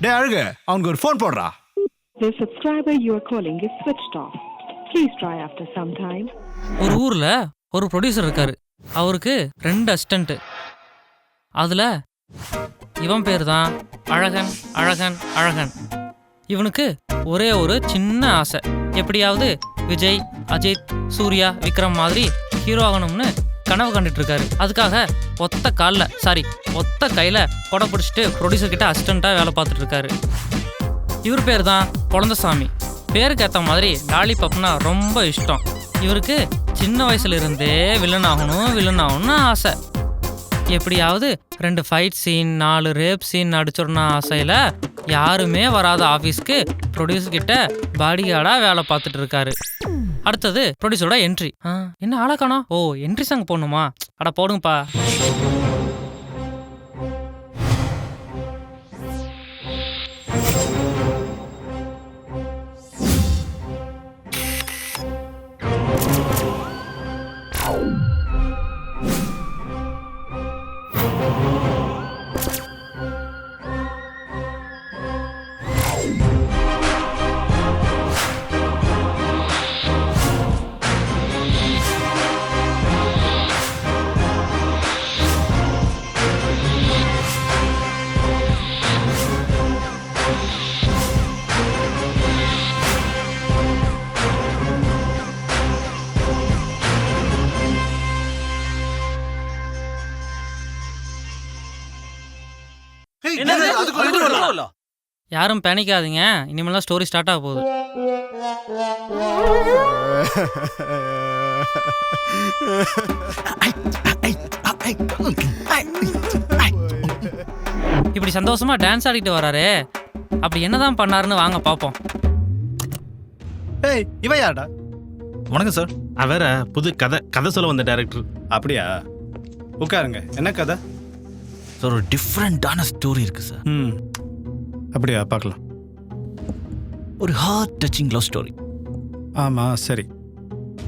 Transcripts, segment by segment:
டேய் அழகு, அவனுக்கு ஒரு ஃபோன் போடுறா. The subscriber you are calling is switched off. Please try after some time. ஒரு ஊர்ல ஒரு ப்ரொடியூசர் இருக்காரு. அவருக்கு 2 அசிஸ்டன்ட். அதுல இவன் பேர் தான் அழகன் அழகன் அழகன். இவனுக்கு ஒரே ஒரு சின்ன ஆசை, எப்படியாவது விஜய், அஜித், சூர்யா, விக்ரம் மாதிரி ஹீரோ ஆகணும்னு கனவு கண்டுட்டு இருக்காரு. அதுக்காக ஒத்த கையில கொடை பிடிச்சிட்டு ப்ரொடியூசர் கிட்ட அசிஸ்டண்டா வேலை பார்த்துட்டு இருக்காரு. இவர் பேர் தான் குழந்தசாமி. பேருக்கு ஏற்ற மாதிரி லாலிபப்னா ரொம்ப இஷ்டம். இவருக்கு சின்ன வயசுல இருந்தே வில்லன் ஆகணும்னு ஆசை. எப்படியாவது 2 ஃபைட் சீன், 4 ரேப் சீன் நடிச்சிடணும் ஆசையில யாருமே வராத ஆஃபீஸ்க்கு ப்ரொடியூசர் கிட்ட பாடிகார்டா வேலை பார்த்துட்டு இருக்காரு. அடுத்தது ப்ரொடியூசரோட என்ட்ரி. என்ன ஆளா காணோம்? ஓ, என்ட்ரி சாங் போடணுமா? அட போடுங்கப்பா. யாரும் பேனிக்காதீங்க, இனிமேல் தான் ஸ்டோரி ஸ்டார்ட் ஆக போகுது. இப்படி சந்தோஷமா டான்ஸ் ஆடிட்டு வராரே, அப்படி என்னதான் பண்ணாருன்னு வாங்க பாப்போம். ஏய், இவன் யாரடா? வணக்கம் சார். வேற புது கதை சொல்ல வந்த டைரக்டர். அப்படியா? உட்காருங்க. என்ன கதை? சார், ஒரு டிஃப்ரெண்டான ஸ்டோரி இருக்கு சார். அப்படியா? பார்க்கலாம். ஒரு ஹார்ட் டச்சிங் லவ் ஸ்டோரி. ஆமா, சரி.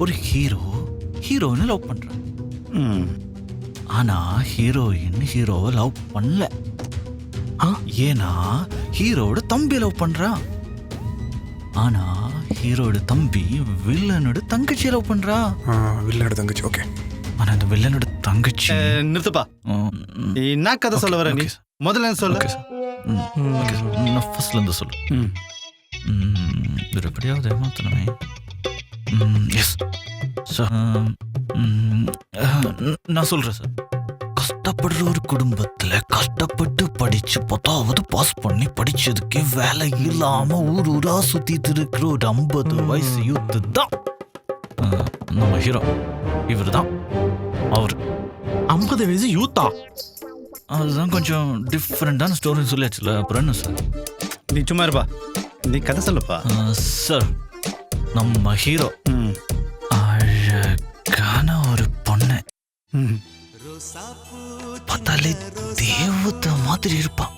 ஒரு ஹீரோயினை லவ் பண்றான். ஆனா ஹீரோவை லவ் பண்ணல. ஏன்னா ஹீரோட தம்பி லவ் பண்றான். ஆனா ஹீரோட தம்பி வில்லனோட தங்கச்சி லவ் பண்றா. வில்லனோட தங்கச்சி. ஓகே. ஆனா அந்த வில்லனோட தங்கச்சி. நிறுத்துப்பா. என்ன கதை சொல்ல வர நீ? முதல்ல சொல்லு. நான் ஃபர்ஸ்ட்ல இருந்து சொல்லு. இது எப்படியாவது ஏமாத்தணுமே. எஸ் சார், நான் சொல்றேன் சார். கஷ்டப்படுற ஒரு குடும்பத்துல கஷ்டப்பட்டு படிச்சு 10வது பாஸ் பண்ணி படிச்சதுக்கே வேலை இல்லாம ஊரா சுத்திட்டு இருக்கிற ஒரு 50 வயசு யூத்து தான் நம்ம ஹீரோ. இவர் தான் அவர். 50 வயசு யூத்தா? அதுதான் கொஞ்சம் டிஃப்ரெண்டான ஸ்டோரின்னு சொல்லியாச்சுல, அப்புறம் என்ன சார்? நீ சும்மா இருப்பா, நீ கதை சொல்லுப்பா. சார், நம்ம ஹீரோ அழகான ஒரு பொண்ணு, பார்த்தாலே தேவதை மாதிரி இருப்பான்.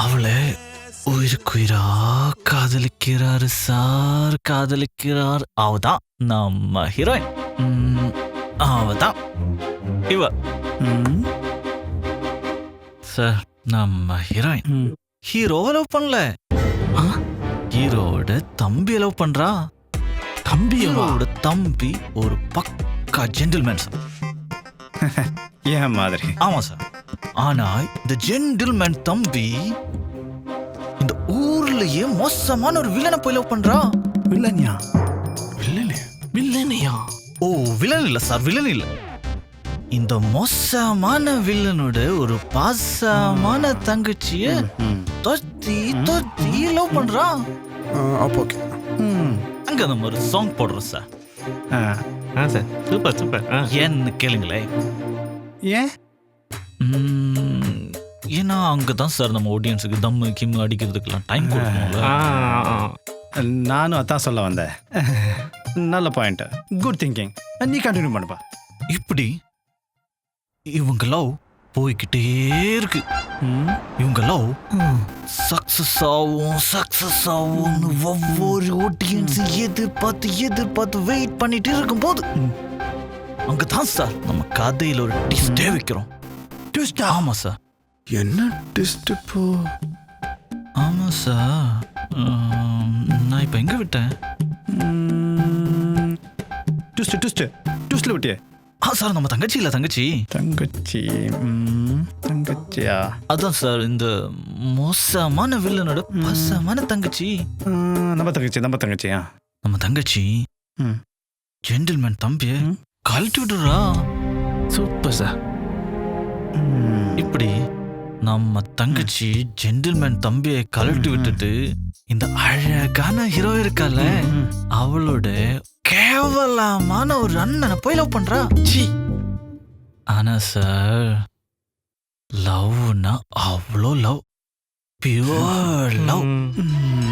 அவளை உயிருக்குயிரா காதலிக்கிறாரு சார், காதலிக்கிறார். அவதான் நம்ம ஹீரோயின். அவதான் இவ சார். நம்ம ஹீரோயின் ஹீரோவை லவ் பண்ணல, ஹீரோட தம்பி லவ் பண்றா. தம்பியோட தம்பி ஒரு பக்கா ஜென்டில்மேன் சார். ஏன் மாதிரி? ஆமா சார். ஆனா இந்த ஜென்டில்மேன் தம்பி இந்த ஊர்லயே மோசமான ஒரு வில்லனை போய் லவ் பண்றா. வில்லனியா? வில்லனையா? ஓ, வில்லன் இல்ல சார், வில்லன் இல்ல. இந்த மோசமான வில்லனோட ஒரு பாசமான தங்கச்சிய தொத்தி லவ் பண்றா. அப்போ ஓகே. அங்க நம்ம ஒரு சாங் போடுறோம் சார். Sir, super super. ஏன்னு கேளுங்களேன். ஏன்? ஏன்னா அங்கதான் சார் நம்ம ஆடியன்ஸுக்கு தம்மு கிம்மு அடிக்கிறதுக்கெல்லாம் டைம் கொடுக்கணும்ல. நானும் அதான் சொல்ல வந்தேன். நல்ல பாயிண்ட், குட் திங்கிங். நீ கண்டினியூ பண்ணுப்பா. இப்படி இவங்க லவ் போய்கிட்டே இருக்கு. இவங்க லவ் சக்சஸ் ஆகும்னு ஒவ்வொரு ஆடியன்ஸ் எதிர்பார்த்து வெயிட் பண்ணிட்டு இருக்கும் போது அங்கதான் சார் நம்ம கதையில ஒரு ட்விஸ்டே வைக்கிறோம். ட்விஸ்டா? ஆமா சார். என்ன டெஸ்ட் இப்போ? ஆமா சார். நான் இப்ப எங்க விட்டேன்? ட்விஸ்ட்ல விட்டியே. சார் நம்ம தங்கச்சி இல்ல தங்கச்சி. தங்கச்சியா? அதான் சார் இந்த மோசமான வில்லனோட பசமான தங்கச்சி. நம்ம தங்கச்சியா? நம்ம தங்கச்சி ஜென்டில்மேன் தம்பிய கழட்டி விடுறா. Super sir. இப்படி நம்ம தங்கச்சி ஜென்டில்மேன் தம்பியை கழட்டி விட்டுட்டு இந்த அழகான ஹீரோ இருக்கால அவளோட கேவலமான ஒரு அண்ணனை போய் லவ் பண்றா. ஆனா சார் லவ்னா அவ்வளோ லவ், பியூர் லவ்,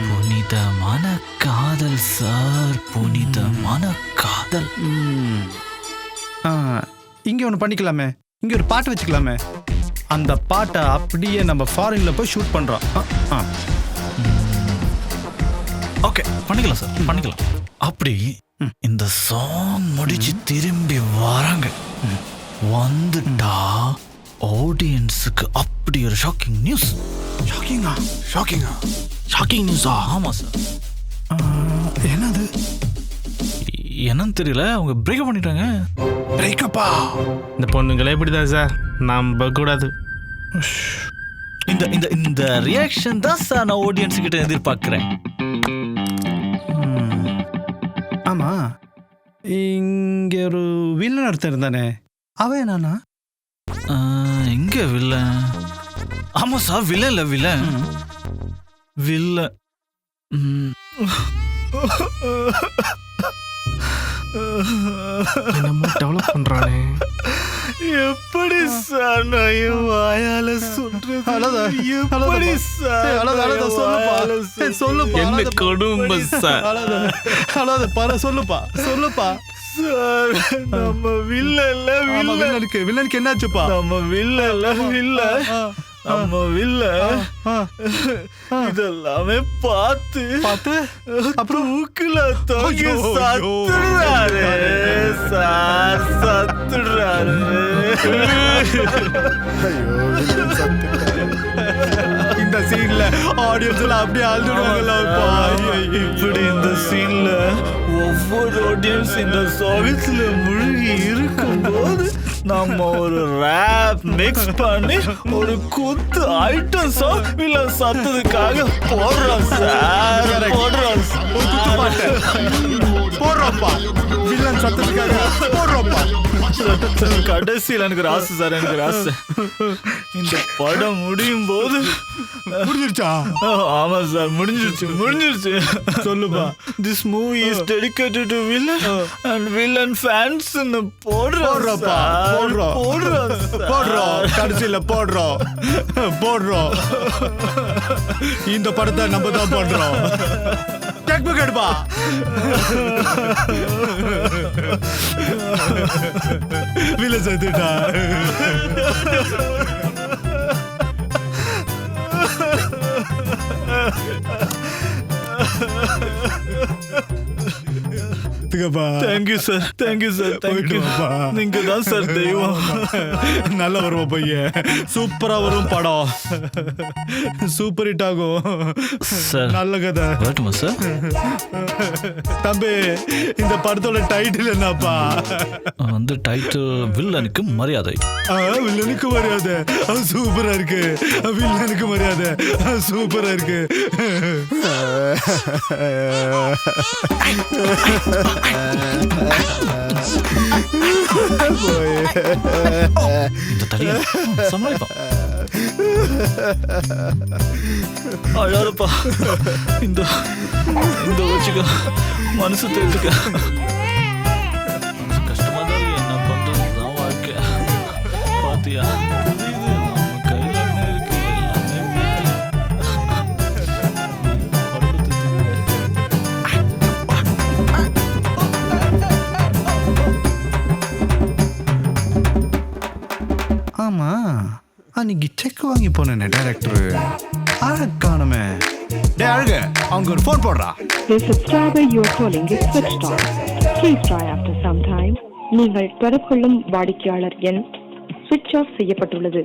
புனிதமான காதல் சார், புனிதமான காதல். இங்க ஒன்று பண்ணிக்கலாமே, இங்க ஒரு பாட்டு வச்சுக்கலாமே. அந்த பாட்டை அப்படியே நம்ம ஃபாரின்ல போய் ஷூட் பண்றோம். ஓகே பண்ணிக்கலாம் சார், பண்ணிக்கலாம். அப்படி இந்த சாங் முடிச்சு திரும்பி வராங்க. வந்துட்டா ஆடியன்ஸுக்கு அப்படி ஒரு ஷாக்கிங் நியூஸ். ஷாக்கிங் நியூஸா? ஆமா சார். என்னது? என்னன்னு தெரியல, அவங்க பிரேக்கப் பண்ணிட்டாங்க. பிரேக்கப்பா? இந்த பொண்ணுங்களே இப்படிதான் சார், நம்ப கூடாது. இந்த இந்த இந்த ரியாக்ஷன் தான் சார் நான் ஆடியன்ஸ் கிட்ட எதிர்பார்க்கிறேன். ஆமா, இங்க ஒரு வில்லன் ஒருத்தர் இருந்தானே, அவன் என்னன்னா? எங்க வில்லன்? ஆமா சார், வில்லன் இல்ல வில்லன் வில்லன். என்னமோ டெவலப் பண்றானே. எப்படி சார் நான் என் வாயால சொல்றது? எப்படி சார் சொல்லுப்பா. என்ன குடும்பம் சார். சொல்லுப்பா. சார் நம்ம வில்லனுக்கு என்னாச்சுப்பா? நம்ம வில்லன் நம்ம இதெல்லாமே பார்த்து அப்புறம் ஊக்குல தோங்கி சத்துறாரு சார், சத்துறாரு. இந்த சீன்ல ஆடியன்ஸ்ல அப்படியே அழுதுடுவாங்களா? இப்படி இந்த சீன்ல ஒவ்வொரு ஆடியன்ஸ் இந்த சாங்ஸ்ல முழுகி இருக்கும்போது நம்ம ஒரு ரேப் மிக்ஸ் பண்ணி ஒரு குத்து ஐட்டம் சாங் வில்லன் சத்ததுக்காக போடுறோம் சார், போடுறோம்ப்பா. வில்லன் சத்ததுக்காக போடுறோம்ப்பா. கடைசியில் எனக்கு ராசு சார், எனக்கு ராசு. இந்த படம் முடியும் போது முடிஞ்சிருச்சா? ஆமா சார், முடிஞ்சிருச்சு. சொல்லுப்பா. This movie is dedicated to villain and villain fans. போடுறோம்ப்பா, போடுறோம். கடைசியில போடுறோம். இந்த படத்தை நம்ம தான் பண்றோம். செக் புக் எடுப்பா. வில்ல சேர்த்துட்டா. Thank you sir. நீங்க தான் சார் தெய்வம். நல்ல வருவோம் பையன், சூப்பரா வரும் படம், சூப்பர் ஹிட் ஆகும் சார். நல்ல கதை வரட்டுமா சார்? தம்பி, இந்த படத்தோட டைட்டில் என்னப்பா? வந்து டைட்டில் வில்லனுக்கு மரியாதை. வில்லனுக்கு மரியாதை சூப்பரா இருக்கு. வில்லனுக்கு மரியாதை சூப்பரா இருக்கு. இந்த தடியை சமாளிப்பா. அழாதப்பா. இந்த வச்சுக்க, மனசு தெரிஞ்சுக்க. கஷ்டமா தான் இருக்கு, என்ன பண்றதுதான் வாழ்க்கை. பாத்தியா, நம்ம கையில என்ன இருக்கு? ஆமா, அன்னைக்கு செக் வாங்கி போனேன் டைரக்டர். அழகானமே. டே அழகு, அவங்க ஒரு ஃபோன் போடுறா. The subscriber you are calling is switched off. Please try after some time. நீங்கள் தொடர்பு கொள்ளும் வாடிக்கையாளர் எண் சுவிட்ச் ஆஃப் செய்யப்பட்டுள்ளது.